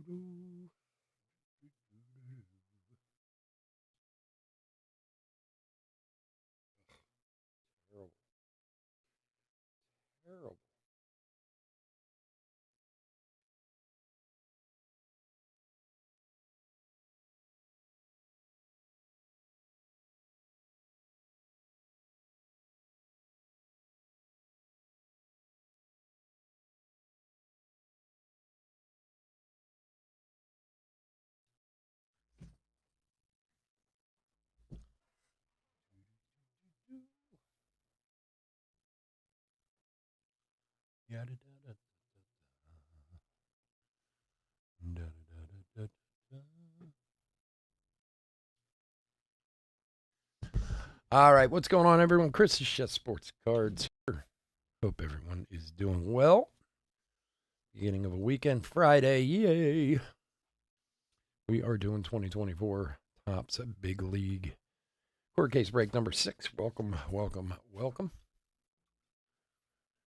Terrible. Terrible. Yada, da, da, da, da, da, da, da. All right, what's going on, everyone? Chris is Chef Sports Cards here. Hope everyone is doing well. Beginning of a weekend, Friday, yay! We are doing 2024 Topps Big League court case break number 6. Welcome, welcome, welcome.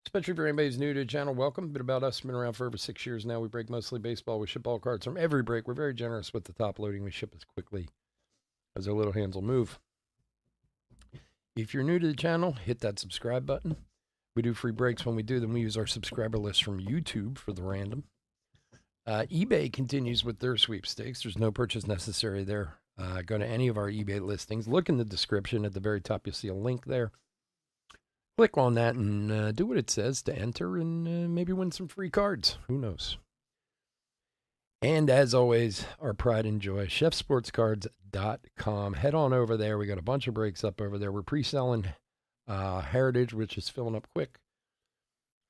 Especially if anybody's new to the channel, welcome. A bit about us, been around for over 6 years now. We break mostly baseball. We ship all cards from every break. We're very generous with the top loading. We ship as quickly as our little hands will move. If you're new to the channel, hit that subscribe button. We do free breaks. When we do them, we use our subscriber list from YouTube for the random. eBay continues with their sweepstakes. There's no purchase necessary there. Go to any of our eBay listings. Look in the description. At the very top, you'll see a link there. Click on that and do what it says to enter and maybe win some free cards. Who knows? And as always, our pride and joy, chefsportscards.com. Head on over there. We got a bunch of breaks up over there. We're pre-selling Heritage, which is filling up quick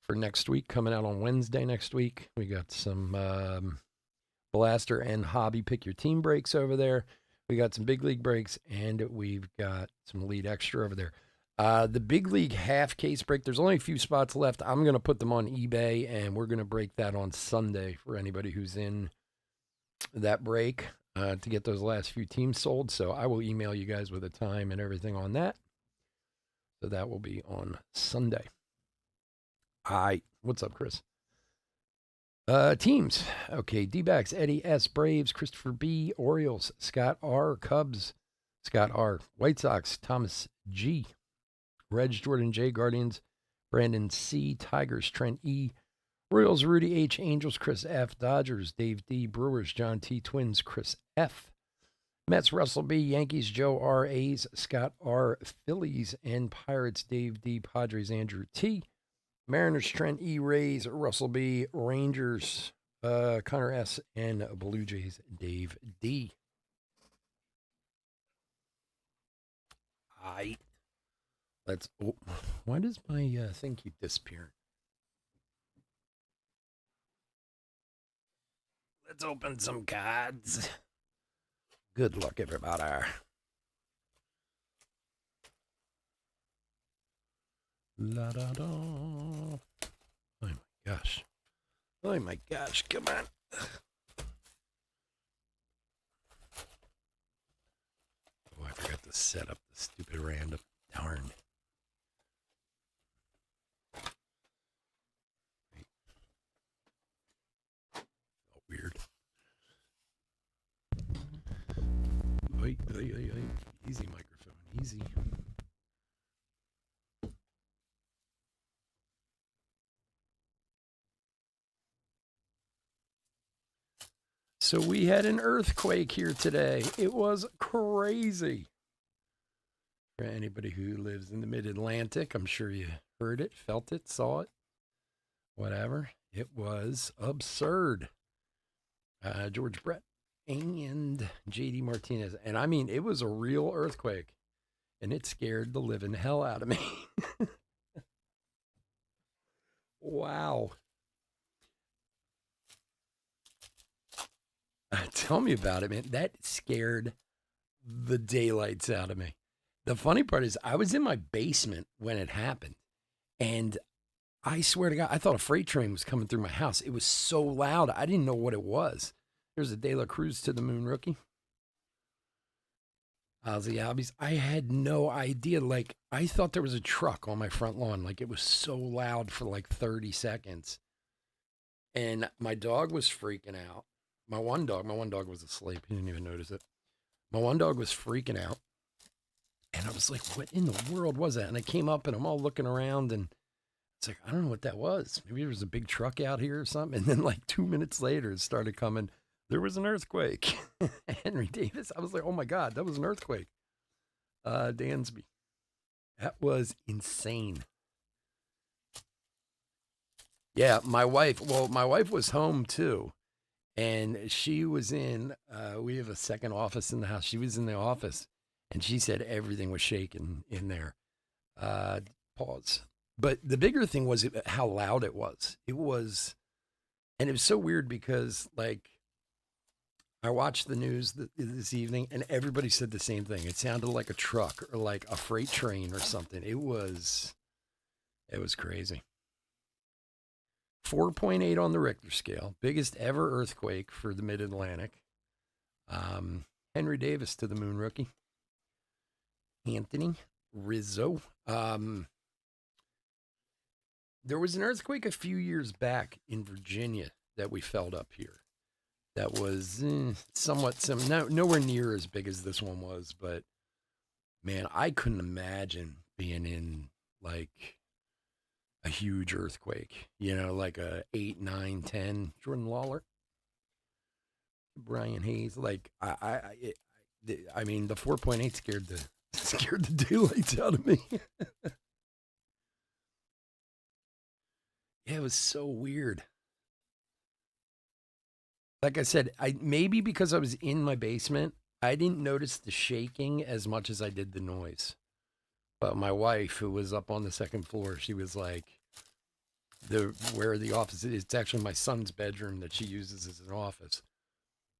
for next week, coming out on Wednesday next week. We got some Blaster and Hobby Pick Your Team breaks over there. We got some Big League breaks, and we've got some Elite Extra over there. The Big League half case break, there's only a few spots left. I'm going to put them on eBay, and we're going to break that on Sunday for anybody who's in that break to get those last few teams sold. So I will email you guys with a time and everything on that. So that will be on Sunday. Hi, what's up, Chris? Teams. Okay, D-backs, Eddie S. Braves, Christopher B. Orioles, Scott R. Cubs, Scott R. White Sox, Thomas G. Reg Jordan J. Guardians, Brandon C. Tigers, Trent E. Royals, Rudy H. Angels, Chris F. Dodgers, Dave D. Brewers, John T. Twins, Chris F. Mets, Russell B. Yankees, Joe R. A's, Scott R. Phillies, and Pirates, Dave D. Padres, Andrew T. Mariners, Trent E. Rays, Russell B. Rangers, Connor S. and Blue Jays, Dave D. Let's. Oh, why does my thing keep disappearing? Let's open some cards. Good luck, everybody. La da da. Oh my gosh. Oh my gosh. Come on. Oh, I forgot to set up the stupid random. Darn. Felt weird. Easy microphone. Easy. So we had an earthquake here today. It was crazy. For anybody who lives in the mid-Atlantic, I'm sure you heard it, felt it, saw it, whatever. It was absurd. George Brett and JD Martinez. And I mean, it was a real earthquake. And it scared the living hell out of me. Wow. Tell me about it, man. That scared the daylights out of me. The funny part is I was in my basement when it happened. And I swear to God, I thought a freight train was coming through my house. It was so loud. I didn't know what it was. There's a De La Cruz to the Moon rookie. Ozzy Albies. I had no idea. Like, I thought there was a truck on my front lawn. Like, it was so loud for like 30 seconds. And my dog was freaking out. my one dog was asleep. He didn't even notice it. My one dog was freaking out. And I was like, what in the world was that? And I came up and I'm all looking around and it's like, I don't know what that was. Maybe there was a big truck out here or something. And then like 2 minutes later, it started coming. There was an earthquake. Henry Davis. I was like, oh my God, that was an earthquake. Dansby. That was insane. Yeah, my wife was home too. And she was in, we have a second office in the house. She was in the office and she said everything was shaking in there. Uh, Pause. But the bigger thing was how loud it was. It was, and it was so weird because like I watched the news this evening and everybody said the same thing. It sounded like a truck or like a freight train or something. It was crazy. 4.8 on the Richter scale, biggest ever earthquake for the Mid Atlantic. Henry Davis to the moon rookie. Anthony Rizzo. There was an earthquake a few years back in Virginia that we felt up here. That was somewhat similar, nowhere near as big as this one was, but man, I couldn't imagine being in like a huge earthquake, like a 8, 9, 10. Jordan Lawler, Brian Hayes, like I mean, the 4.8 scared the daylights out of me. Yeah, it was so weird. Like I said, I maybe because I was in my basement, I didn't notice the shaking as much as I did the noise. But my wife, who was up on the second floor, she was like, where the office is, it's actually my son's bedroom that she uses as an office.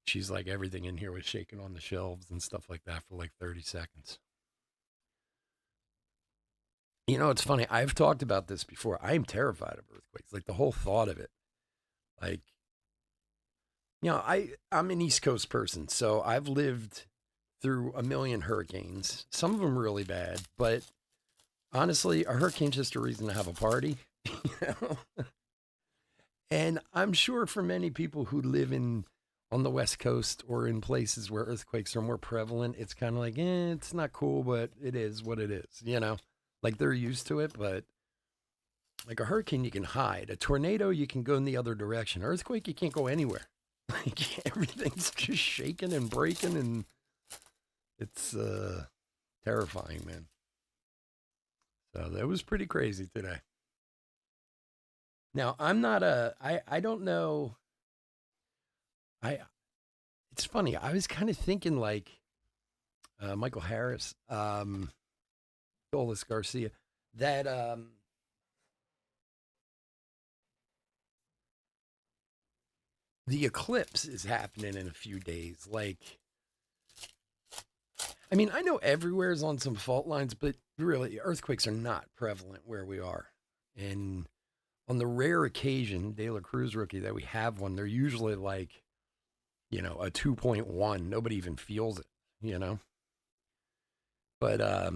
She's like, everything in here was shaking on the shelves and stuff like that for like 30 seconds. It's funny. I've talked about this before. I am terrified of earthquakes. Like the whole thought of it. Like, I'm an East Coast person, so I've lived through a million hurricanes. Some of them really bad, but honestly, a hurricane's just a reason to have a party. you know? And I'm sure for many people who live on the West Coast or in places where earthquakes are more prevalent, it's kind of like, it's not cool, but it is what it is. Like they're used to it, but like a hurricane, you can hide. A tornado, you can go in the other direction. Earthquake, you can't go anywhere. Like everything's just shaking and breaking, and it's terrifying, man. So that was pretty crazy today. Now, I don't know. I, it's funny. I was kind of thinking like Michael Harris, Dolis Garcia, that the eclipse is happening in a few days. Like, I mean, I know everywhere is on some fault lines, but really, earthquakes are not prevalent where we are. And on the rare occasion, De La Cruz rookie, that we have one, they're usually like, a 2.1. Nobody even feels it. But I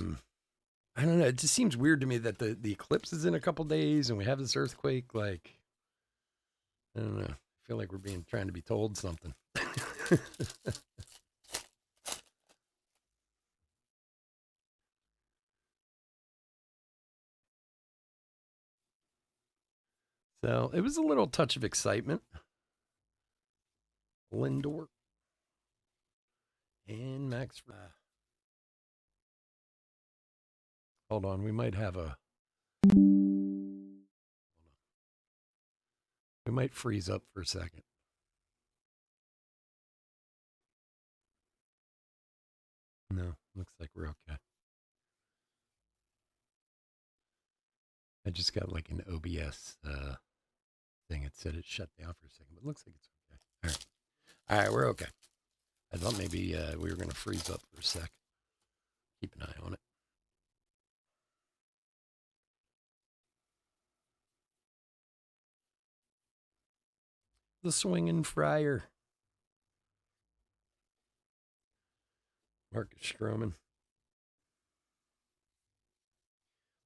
don't know. It just seems weird to me that the eclipse is in a couple days and we have this earthquake. Like, I don't know. I feel like we're trying to be told something. So it was a little touch of excitement. Lindor and Max. Hold on, we might have a. We might freeze up for a second. No, looks like we're okay. I just got like an OBS thing. It said it shut down for a second, but it looks like it's okay. All right, we're okay. I thought maybe we were going to freeze up for a sec. Keep an eye on it. The swinging friar. Marcus Stroman.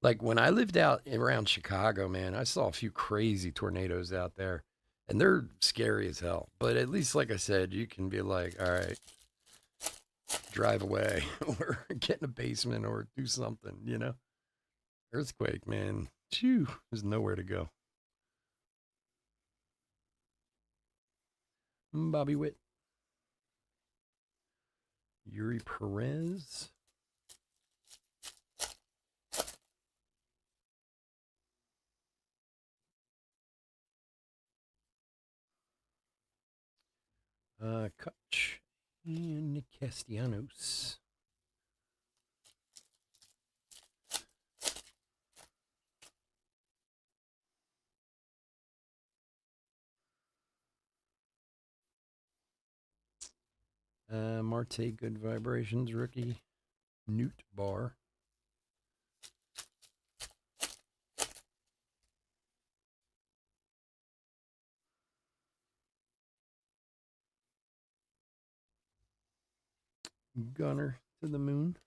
Like when I lived out around Chicago, man, I saw a few crazy tornadoes out there. And they're scary as hell. But at least, like I said, you can be like, all right, drive away or get in a basement or do something, you know? Earthquake, man. Phew, there's nowhere to go. Bobby Witt. Yuri Perez. Kutch and Nick Castellanos. Marte Good Vibrations rookie. Newt Bar. Gunner to the moon.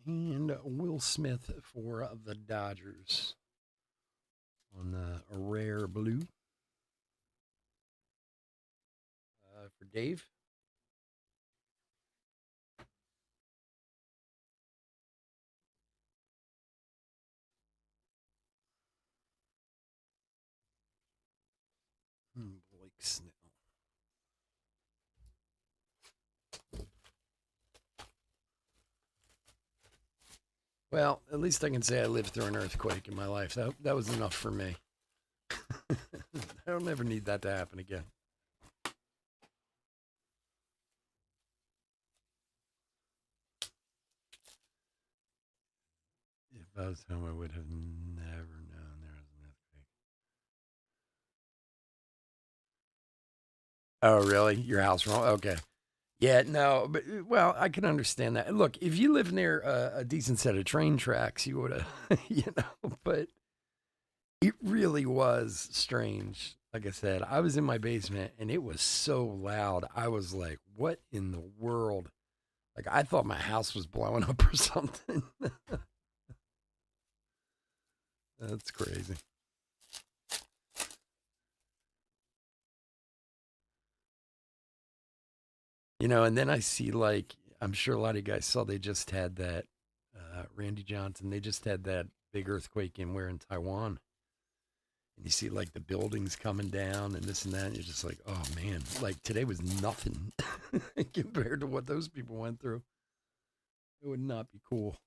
And Will Smith for the Dodgers on the rare blue. For Dave. Blake Snell. Well, at least I can say I lived through an earthquake in my life. That was enough for me. I don't ever need that to happen again. If I was home, I would have never known there was an earthquake. Oh, really? Your house wrong? Okay. Yeah, no, but well, I can understand that. Look, if you live near a decent set of train tracks, you would have, but it really was strange. Like I said, I was in my basement and it was so loud. I was like, what in the world? Like, I thought my house was blowing up or something. That's crazy. And then I see, like, I'm sure a lot of you guys saw they just had that, Randy Johnson, they just had that big earthquake in Taiwan. And you see, like, the buildings coming down and this and that. And you're just like, oh, man, like, today was nothing compared to what those people went through. It would not be cool.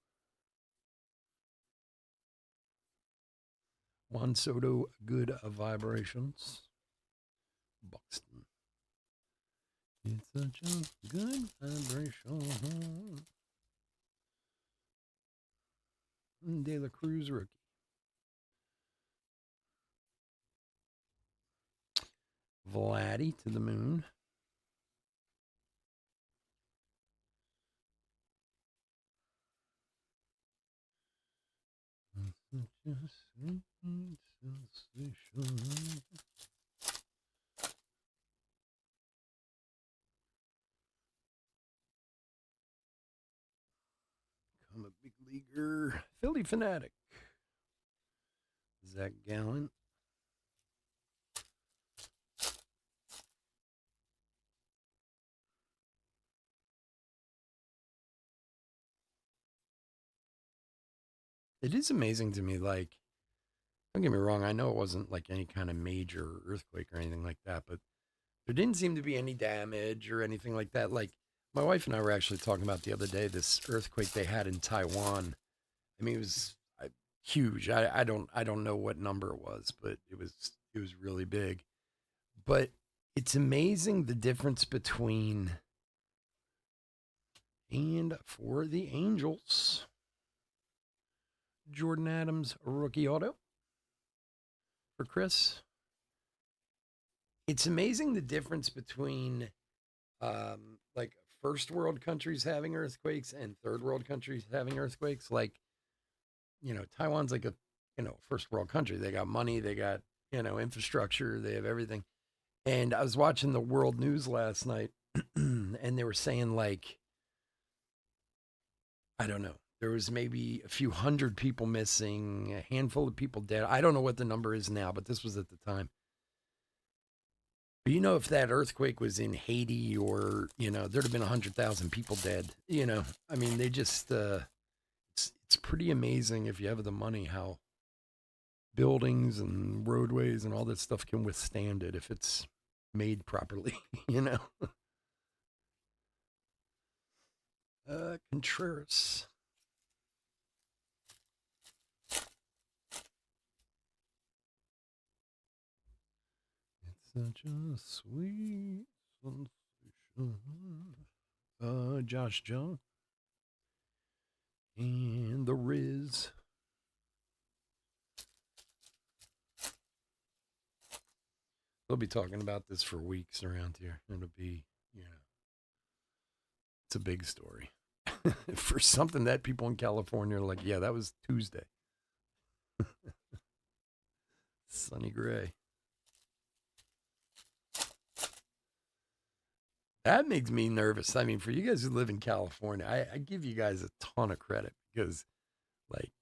Juan Soto, good vibrations. Buxton. It's such a good vibration. De La Cruz rookie. Vladdy to the moon. I'm a big leaguer. Philly fanatic. Zach Gallen. It is amazing to me, like, don't get me wrong, I know it wasn't like any kind of major earthquake or anything like that, but there didn't seem to be any damage or anything like that. Like, my wife and I were actually talking about the other day this earthquake they had in Taiwan. I mean, it was huge. I don't know what number it was, but it was really big. But it's amazing the difference between and for the Angels, Jordan Adams rookie auto for Chris. It's amazing the difference between like first world countries having earthquakes and third world countries having earthquakes. Like, Taiwan's like a, first world country. They got money, they got, infrastructure, they have everything. And I was watching the world news last night, and they were saying, like, I don't know, there was maybe a few hundred people missing, a handful of people dead. I don't know what the number is now, but this was at the time. But if that earthquake was in Haiti, or, there'd have been 100,000 people dead. I mean, they just, it's pretty amazing if you have the money how buildings and roadways and all that stuff can withstand it if it's made properly, Contreras. It's such a sweet sensation. Josh Jung and the Riz. They'll be talking about this for weeks around here. It'll be, it's a big story. For something that people in California are like, yeah, that was Tuesday. Sonny Gray. That makes me nervous. I mean, for you guys who live in California, I give you guys a ton of credit because, like,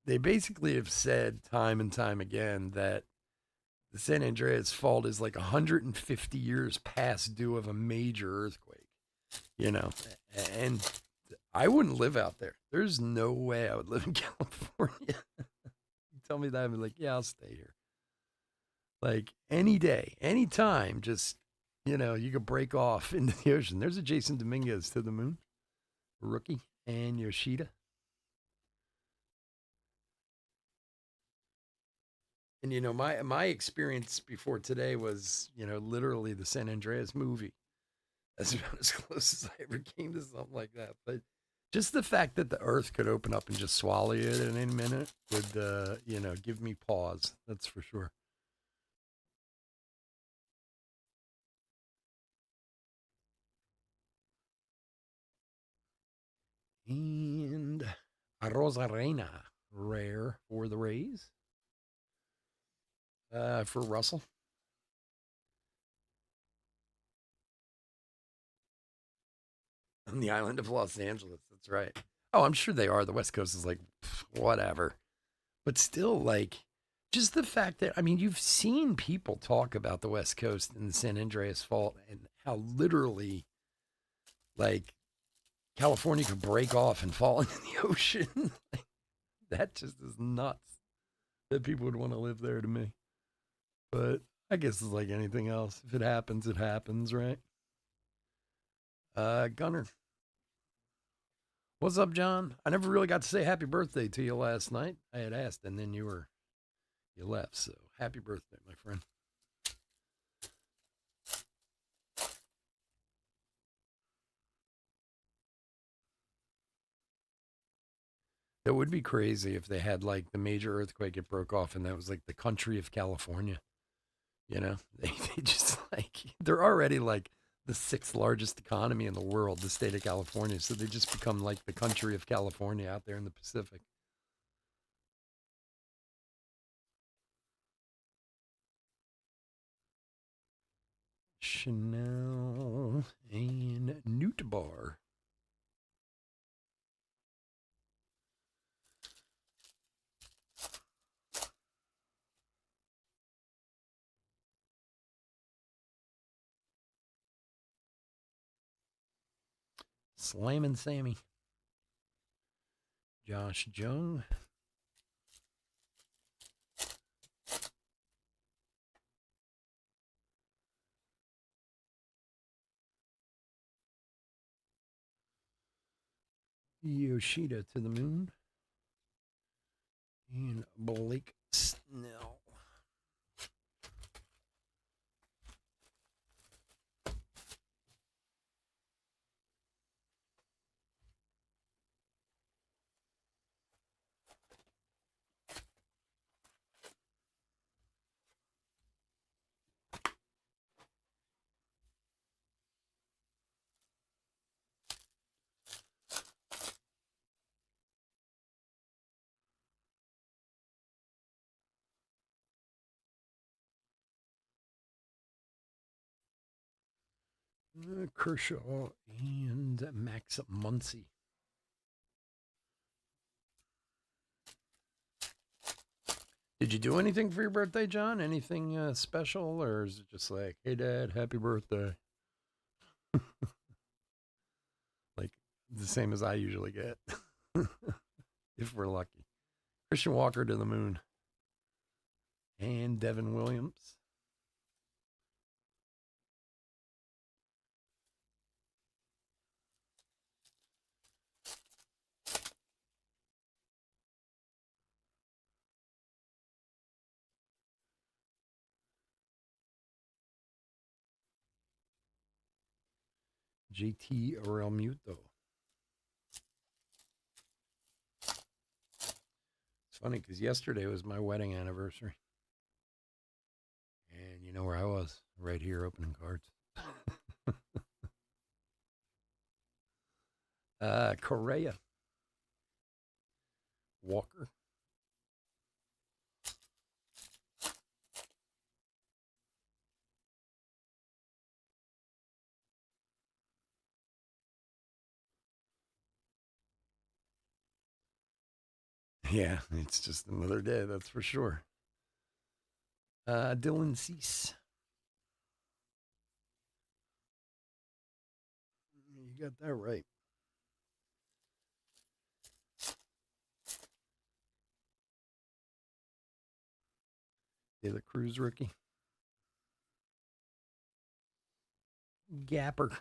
they basically have said time and time again that the San Andreas fault is like 150 years past due of a major earthquake, and I wouldn't live out there. There's no way I would live in California. You tell me that, I'm like, yeah, I'll stay here. Like, any day, any time, just, you could break off into the ocean. There's a Jason Dominguez to the moon, rookie, and Yoshida. And my experience before today was, literally the San Andreas movie. That's about as close as I ever came to something like that. But just the fact that the earth could open up and just swallow you in a minute would, give me pause. That's for sure. And Arozarena, rare for the Rays. For Russell. On the island of Los Angeles. That's right. Oh, I'm sure they are. The West Coast is like, whatever. But still, like, just the fact that, I mean, you've seen people talk about the West Coast and the San Andreas Fault and how literally, like, California could break off and fall into the ocean. That just is nuts that people would want to live there to me. But I guess it's like anything else. If it happens, right? Gunner. What's up, John? I never really got to say happy birthday to you last night. I had asked, and then you left. So happy birthday, my friend. That would be crazy if they had like the major earthquake, it broke off, and that was like the country of California. They just like, they're already like the sixth largest economy in the world, the state of California. So they just become like the country of California out there in the Pacific. Chanel and Newt Bar. Slammin' Sammy. Josh Jung. Yoshida to the moon. And Blake Snell. Kershaw and Max Muncy. Did you do anything for your birthday, John? Anything special, or is it just like, "Hey, Dad, happy birthday"? Like the same as I usually get, if we're lucky. Christian Walker to the moon, and Devin Williams. JT Realmuto. It's funny because yesterday was my wedding anniversary. And you know where I was? Right here opening cards. Correa. Walker. Yeah, it's just another day, that's for sure. Dylan Cease. You got that right. De La Cruz rookie. Gapper.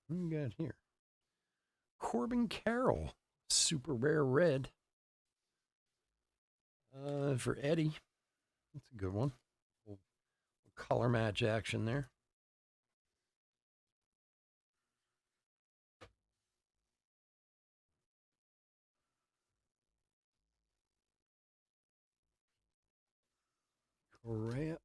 What we got here? Corbin Carroll. Super rare red. For Eddie. That's a good one. Little color match action there. Correa.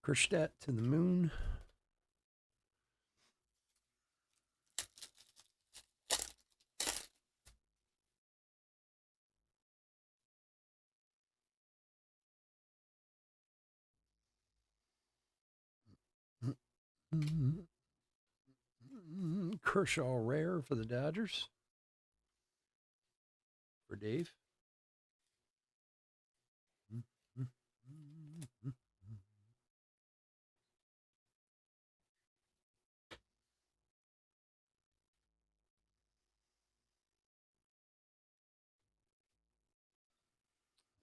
Kerstedt to the moon. Kershaw rare for the Dodgers. For Dave.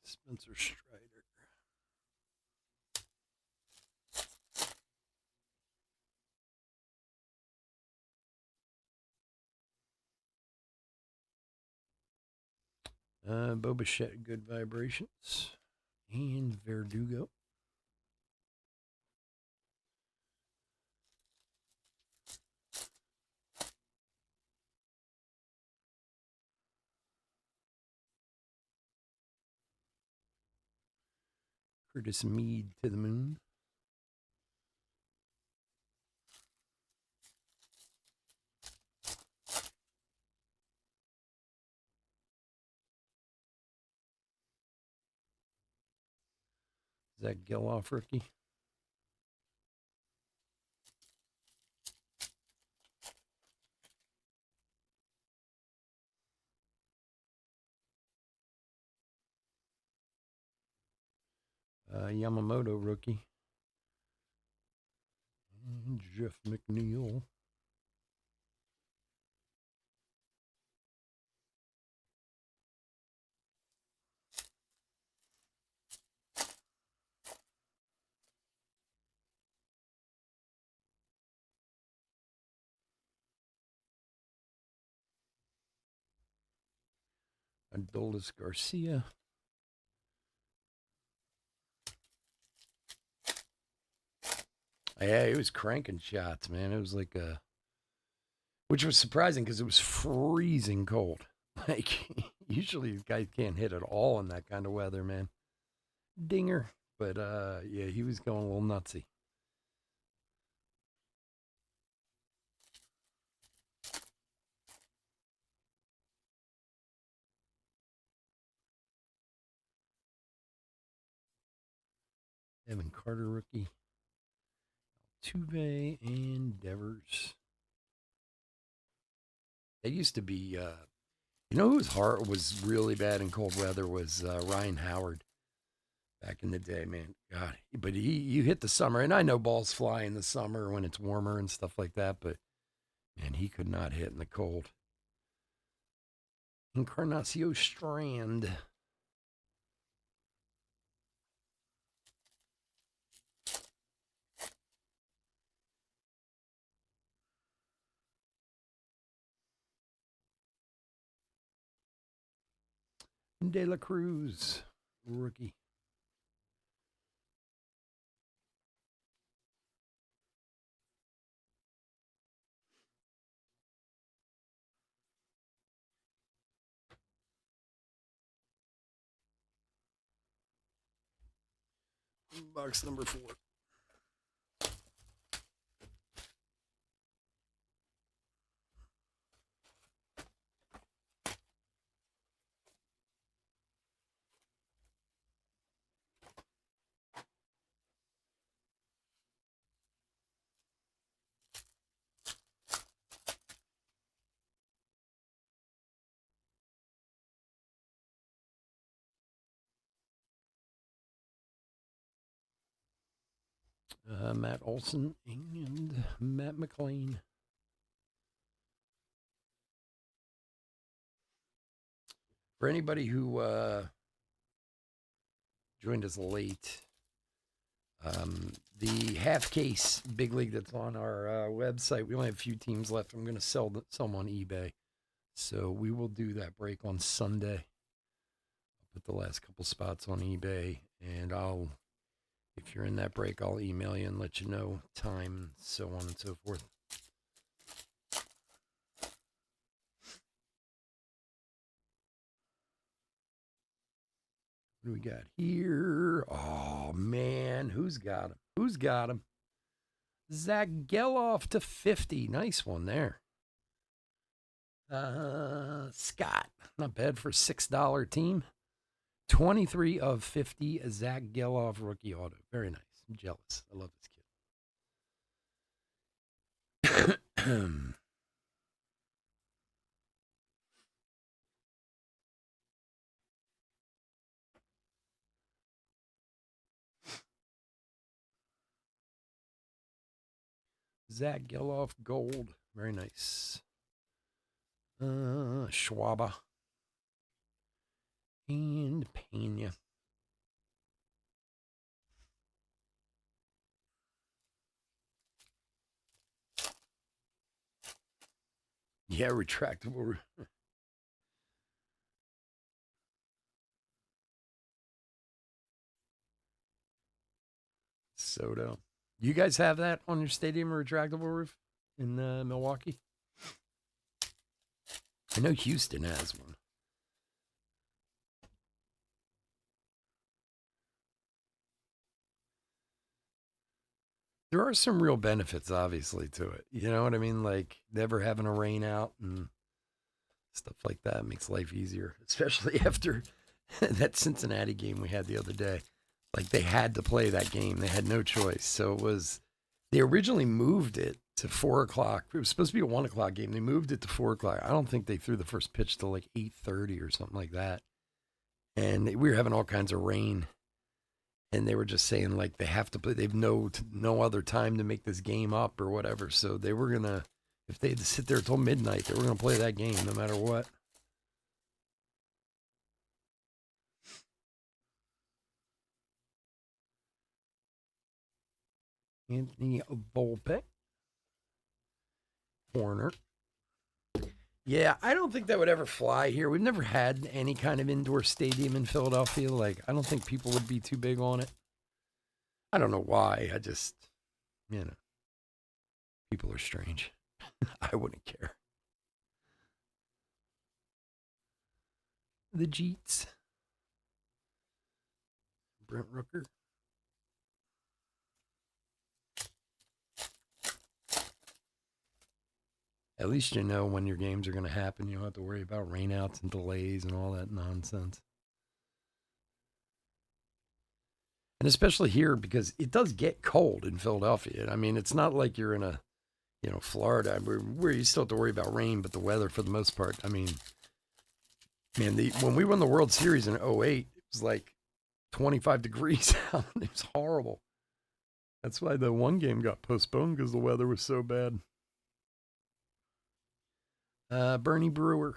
Spencer Strider. Bo Bichette, good vibrations. And Verdugo. Curtis Mead to the moon. Zach Geloff rookie. Yamamoto rookie. And Jeff McNeil. Adolis Garcia. Yeah, he was cranking shots, man. It was like which was surprising because it was freezing cold. Like usually these guys can't hit at all in that kind of weather, man. Dinger, but yeah, he was going a little nutsy. Evan Carter rookie, Tuve and Devers. They used to be, you know, who was really bad in cold weather was Ryan Howard back in the day, man. God, but you hit the summer, and I know balls fly in the summer when it's warmer and stuff like that, but man, he could not hit in the cold. Encarnacio Strand. De La Cruz, rookie. Box number 4. Matt Olson and Matt McLean. For anybody who joined us late, the half case big league that's on our website, we only have a few teams left. I'm going to sell some on eBay. So we will do that break on Sunday. I'll put the last couple spots on eBay, and if you're in that break, I'll email you and let you know time, so on and so forth. What do we got here? Oh, man. Who's got him? Who's got him? Zach Geloff to 50. Nice one there. Scott. Not bad for a $6 team. 23 of 50. Zach Geloff rookie auto. Very nice. I'm jealous. I love this kid. Zach Geloff gold. Very nice. Schwaba. And Pena. Yeah, retractable. Soto. You guys have that on your stadium, a retractable roof in Milwaukee? I know Houston has one. There are some real benefits, obviously, to it. You know what I mean? Like never having a rain out and stuff like that makes life easier, especially after that Cincinnati game we had the other day. Like they had to play that game; they had no choice. So it was. They originally moved it to 4:00. It was supposed to be a 1:00 game. They moved it to 4:00. I don't think they threw the first pitch till like 8:30 or something like that. And we were having all kinds of rain, and they were just saying like they have to play. They've no other time to make this game up or whatever. So they were gonna, if they had to sit there till midnight, they were gonna play that game no matter what. Anthony Volpe, corner. Yeah, I don't think that would ever fly here. We've never had any kind of indoor stadium in Philadelphia. Like, I don't think people would be too big on it. I don't know why. I just, you know, people are strange. I wouldn't care. The Jeets. Brent Rooker. At least you know when your games are going to happen. You don't have to worry about rainouts and delays and all that nonsense. And especially here because it does get cold in Philadelphia. I mean, it's not like you're in a, Florida where you still have to worry about rain, but the weather for the most part. I mean, man, when we won the World Series in '08, it was like 25 degrees out. It was horrible. That's why the one game got postponed because the weather was so bad. Bernie Brewer.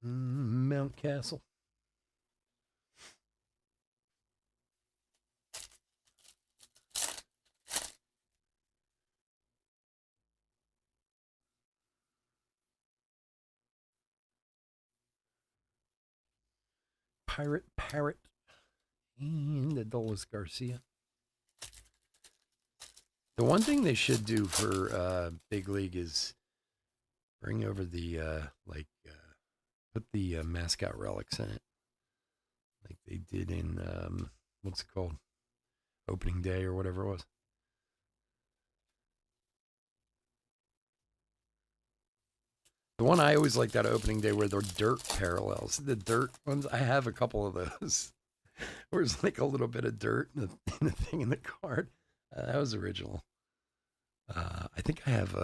Mountcastle. Pirate Parrot. And Adolis Garcia. The one thing they should do for Big League is bring over the, put the mascot relics in it. Like they did in, what's it called? Opening day or whatever it was. The one I always liked that opening day were the dirt parallels. The dirt ones, I have a couple of those. Where it's like a little bit of dirt in the thing in the card. That was original. I think I have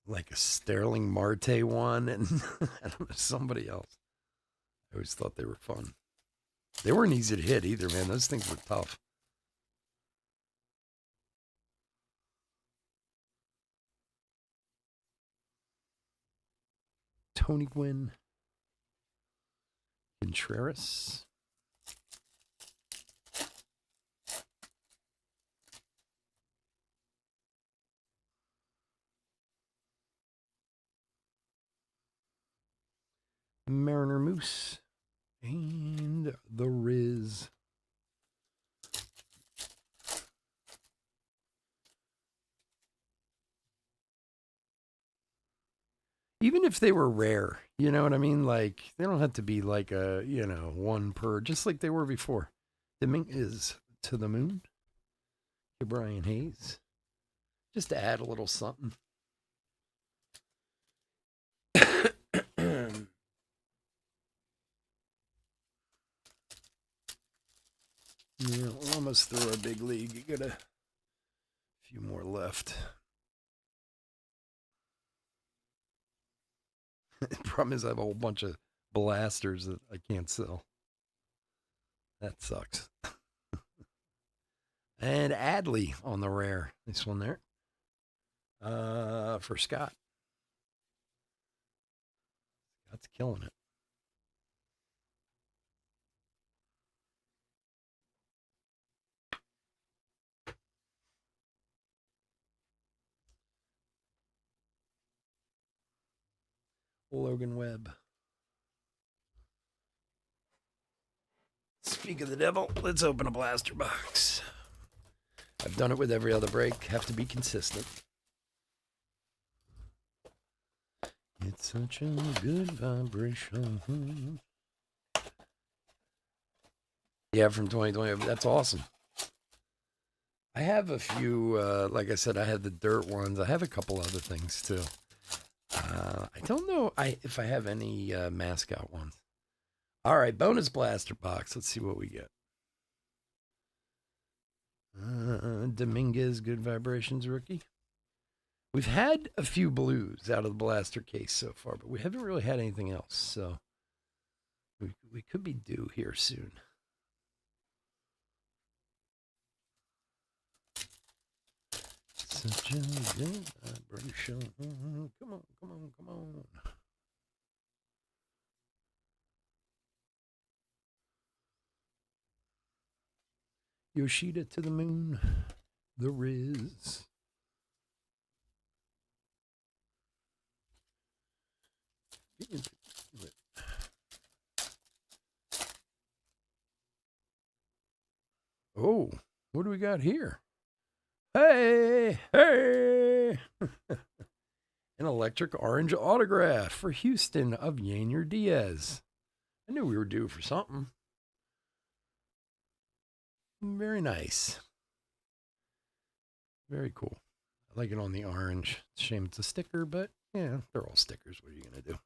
like a Sterling Marte one, and I don't know, somebody else. I always thought they were fun. They weren't easy to hit either, man. Those things were tough. Tony Gwynn. Contreras. Mariner Moose. And the Riz. Even if they were rare, you know what I mean? Like, they don't have to be like a, one per, just like they were before. Dominguez to the moon. Brian Hayes. Just to add a little something. Yeah, we're almost through our big league. You got a few more left. The problem is I have a whole bunch of blasters that I can't sell. That sucks. And Adley on the rare. This one there. For Scott. Scott's killing it. Logan Webb. Speak of the devil, let's open a blaster box. I've done it with every other break. Have to be consistent. It's such a good vibration. Yeah, from 2020. That's awesome. I have a few, like I said, I had the dirt ones. I have a couple other things too. I don't know if I have any mascot ones. All right, bonus blaster box. Let's see what we get. Dominguez, good vibrations rookie. We've had a few blues out of the blaster case so far, but we haven't really had anything else. So we could be due here soon. Such a good vibration. Come on, come on, come on. Yoshida to the moon. The Riz. Oh, what do we got here? Hey, hey! An electric orange autograph for Houston of Yainer Diaz. I knew we were due for something. Very nice. Very cool. I like it on the orange. It's a shame it's a sticker, but yeah, they're all stickers. What are you going to do?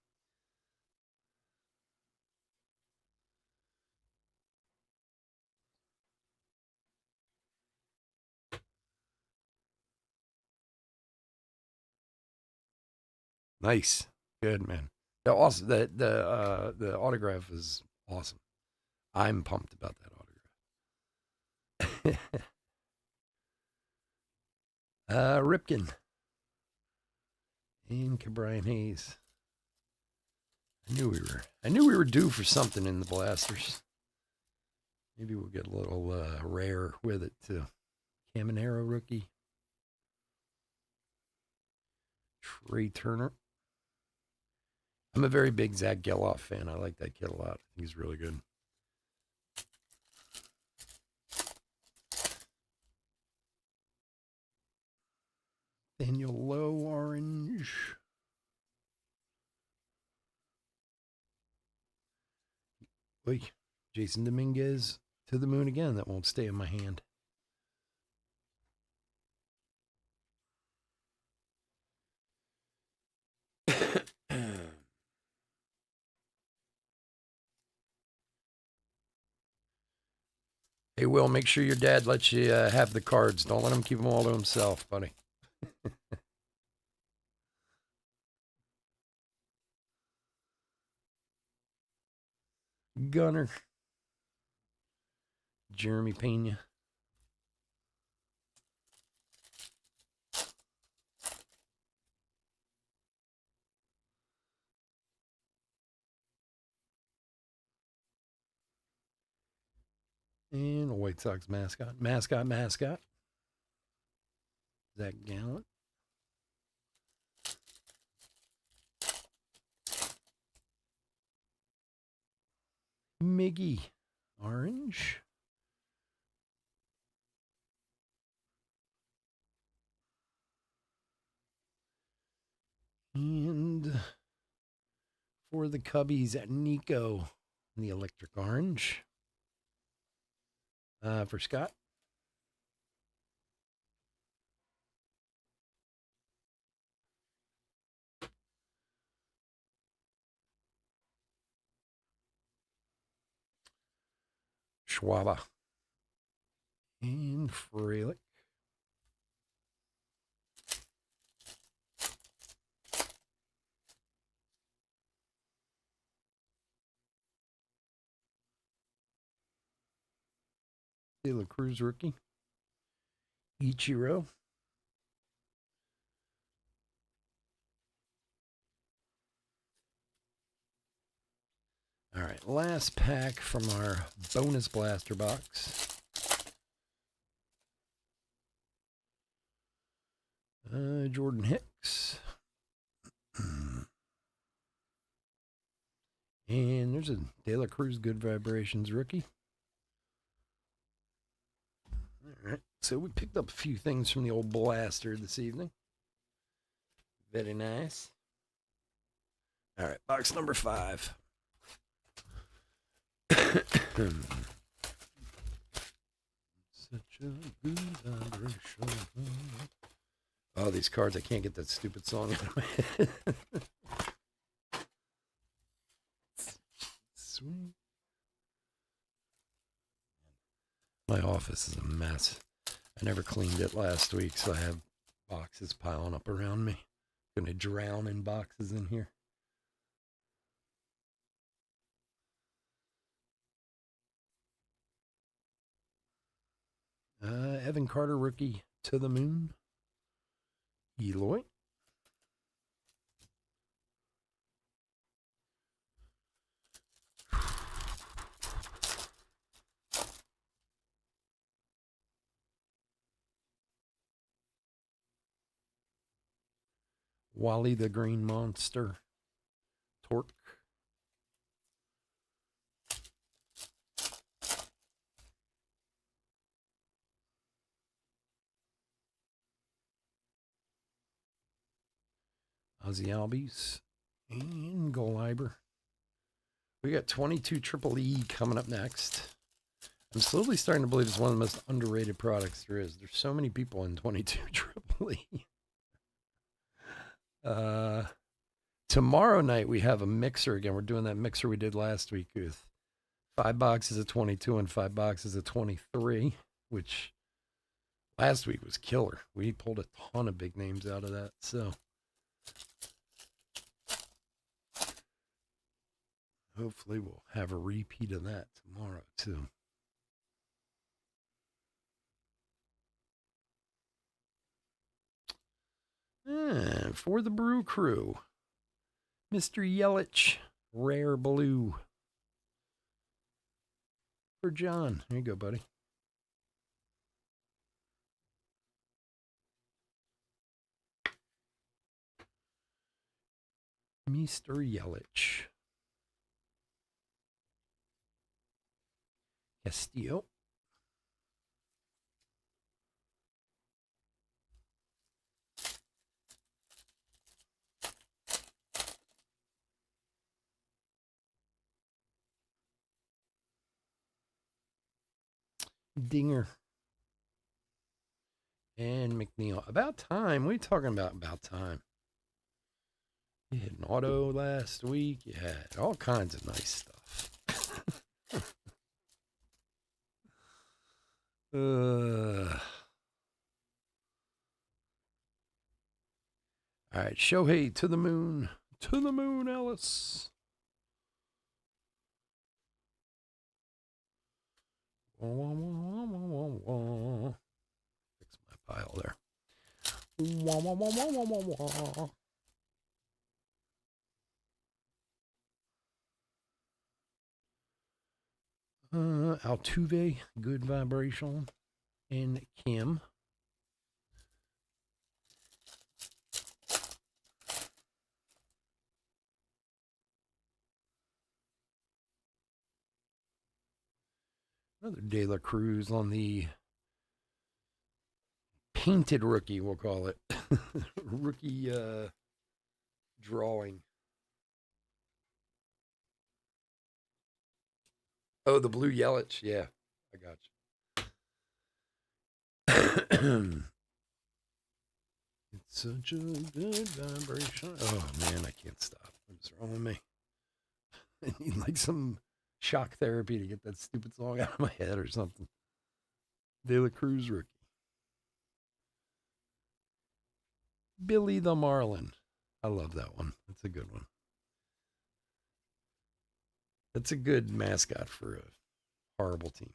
Nice. Good, man. The autograph is awesome. I'm pumped about that autograph. Ripken and Brian Hayes. I knew we were due for something in the blasters. Maybe we'll get a little rare with it too. Caminero rookie. Trey Turner. I'm a very big Zach Geloff fan. I like that kid a lot. He's really good. Daniel Lowe orange. Wait, Jason Dominguez to the moon again. That won't stay in my hand. Hey, Will, make sure your dad lets you have the cards. Don't let him keep them all to himself, buddy. Gunner. Jeremy Pena. And a White Sox mascot. Mascot. Zach Gallant. Miggy. Orange. And for the Cubbies, Nico in the electric orange. For Scott. Schwaba. And Frelick. De La Cruz rookie. Ichiro. All right, last pack from our bonus blaster box. Jordan Hicks. And there's a De La Cruz Good Vibrations rookie. All right, so we picked up a few things from the old blaster this evening. Very nice. All right, box number 5. Such a good vibration. Oh, these cards, I can't get that stupid song out of my head. Sweet. My office is a mess. I never cleaned it last week, so I have boxes piling up around me. I'm gonna drown in boxes in here. Evan Carter rookie to the moon. Eloy. Wally the Green Monster. Torque. Ozzy Albies. And Goleiber. We got 22 Triple E coming up next. I'm slowly starting to believe it's one of the most underrated products there is. There's so many people in 22 Triple E. Tomorrow night we have a mixer again. We're doing that mixer we did last week with 5 boxes of 22 and 5 boxes of 23, which last week was killer. We pulled a ton of big names out of that. So hopefully we'll have a repeat of that tomorrow too. And for the Brew Crew, Mr. Yelich, Rare Blue. For John. There you go, buddy. Mr. Yelich. Castillo. Dinger. And McNeil. About time. What are you talking about time? You had an auto last week. You had all kinds of nice stuff. All right, Shohei to the moon. To the moon, Ellis. Fix my pile there. Altuve, good vibration. And Kim. Another De La Cruz on the painted rookie, we'll call it. Rookie drawing. Oh, the blue Yelich. Yeah, I got you. It's such a good vibration. Oh, man, I can't stop. What's wrong with me? I need like some shock therapy to get that stupid song out of my head or something. De La Cruz rookie. Billy the Marlin. I love that one. That's a good one. That's a good mascot for a horrible team.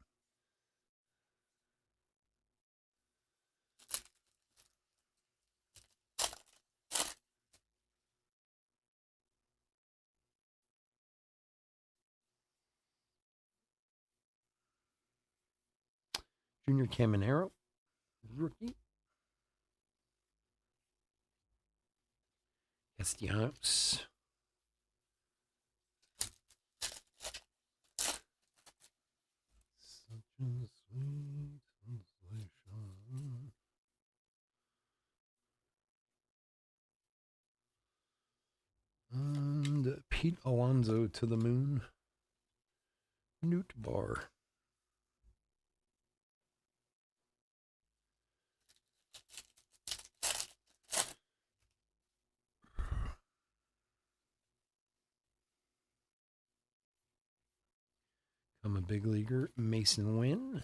Junior Caminero, rookie. Castellanos. Such a sweet sensation. And Pete Alonso to the moon. Newt Bar. I'm a big leaguer. Mason Wynn.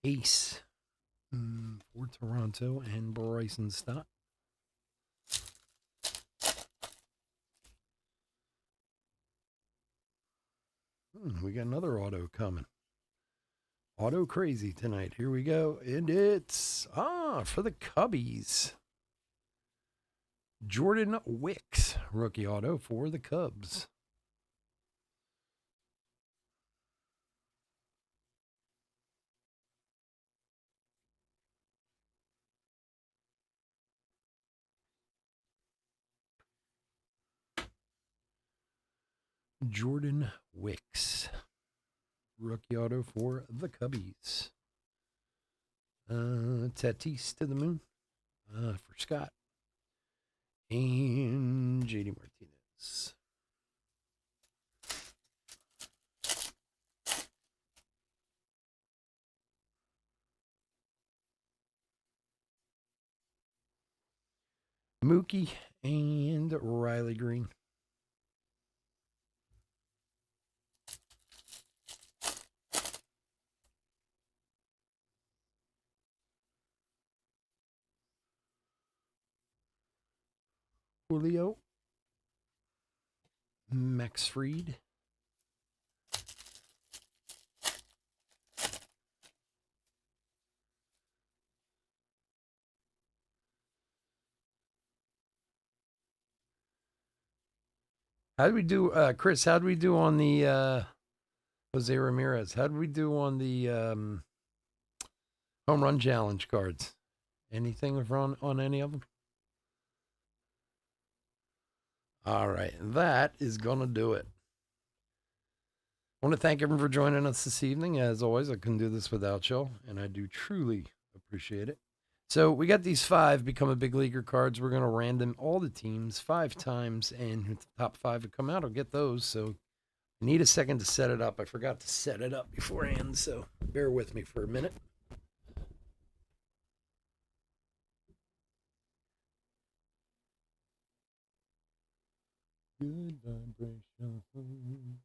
Ace for Toronto and Bryson Stott. We got another auto coming. Auto crazy tonight. Here we go. And it's, for the Cubbies. Jordan Wicks, rookie auto for the Cubs. Jordan Wicks, rookie auto for the Cubbies. Tatis to the moon for Scott. And JD Martinez. Mookie and Riley Green. Julio. Max Fried. How did we do, Chris? How did we do on the Jose Ramirez? How did we do on the home run challenge cards? Anything on any of them? All right, that is gonna do it. I want to thank everyone for joining us this evening. As always, I couldn't do this without y'all, and I do truly appreciate it. So we got these 5 Become a Big Leaguer cards. We're going to random all the teams 5 times, and the top 5 that come out will get those. So I need a second to set it up. I forgot to set it up beforehand, so bear with me for a minute. Good vibration.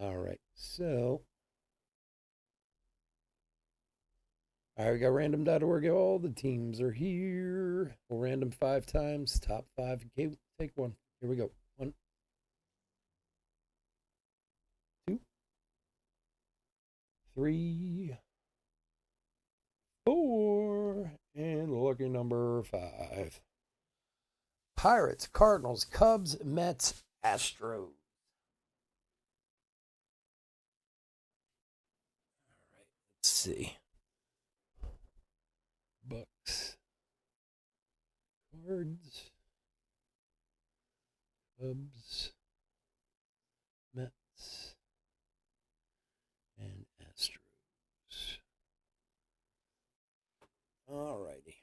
All right, so all right, we got random.org. All the teams are here. We'll random 5 times. Top 5. Okay, take one. Here we go. 1, 2, 3, 4, and lucky number 5. Pirates, Cardinals, Cubs, Mets, Astros. All right, let's see. Bucks, Cards, Cubs, Mets, and Astros. All righty.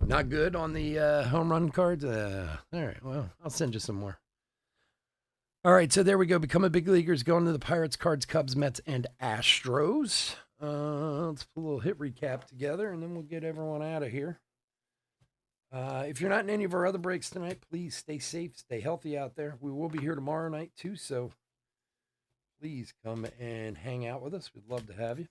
Not good on the home run cards? All right, well, I'll send you some more. All right, so there we go. Become a Big Leaguers going to the Pirates, Cards, Cubs, Mets, and Astros. Let's put a little hit recap together, and then we'll get everyone out of here. If you're not in any of our other breaks tonight, please stay safe, stay healthy out there. We will be here tomorrow night, too, so please come and hang out with us. We'd love to have you.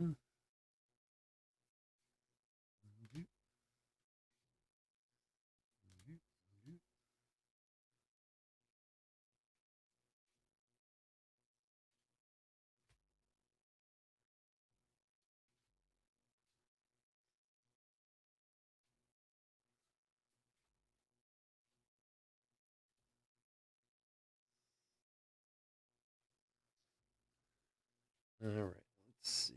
Mm-hmm. All right, let's see.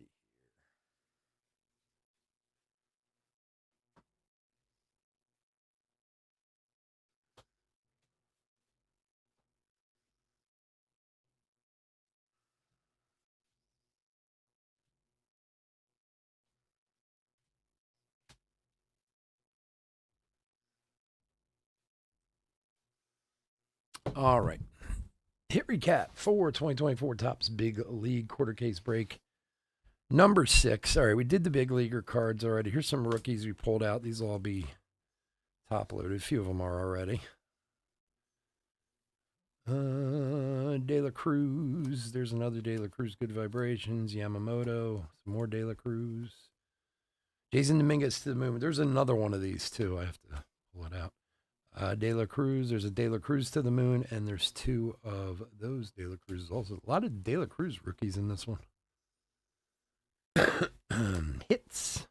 All right. Hit recap for 2024 Topps Big League quarter case break. Number 6. All right, we did the big leaguer cards already. Here's some rookies we pulled out. These will all be top loaded. A few of them are already. De La Cruz. There's another De La Cruz. Good Vibrations. Yamamoto. Some more De La Cruz. Jason Dominguez to the moon. There's another one of these too. I have to pull it out. De La Cruz. There's a De La Cruz to the moon, and there's 2 of those De La Cruzes. Also, a lot of De La Cruz rookies in this one. Hits.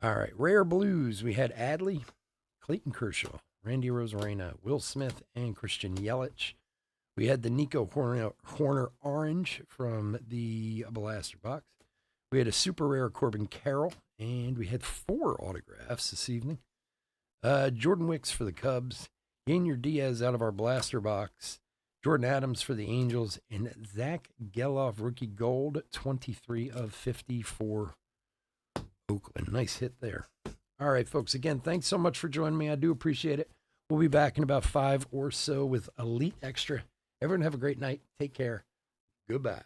All right, rare blues. We had Adley, Clayton Kershaw, Randy Rosarena, Will Smith, and Christian Yelich. We had the Nico Horner orange from the Blaster box. We had a super rare Corbin Carroll, and we had 4 autographs this evening. Jordan Wicks for the Cubs, Yainer Diaz out of our Blaster box, Jordan Adams for the Angels, and Zach Geloff rookie gold, 23 of 50 for Oakland. Nice hit there. All right, folks. Again, thanks so much for joining me. I do appreciate it. We'll be back in about 5 or so with Elite Extra. Everyone have a great night. Take care. Goodbye.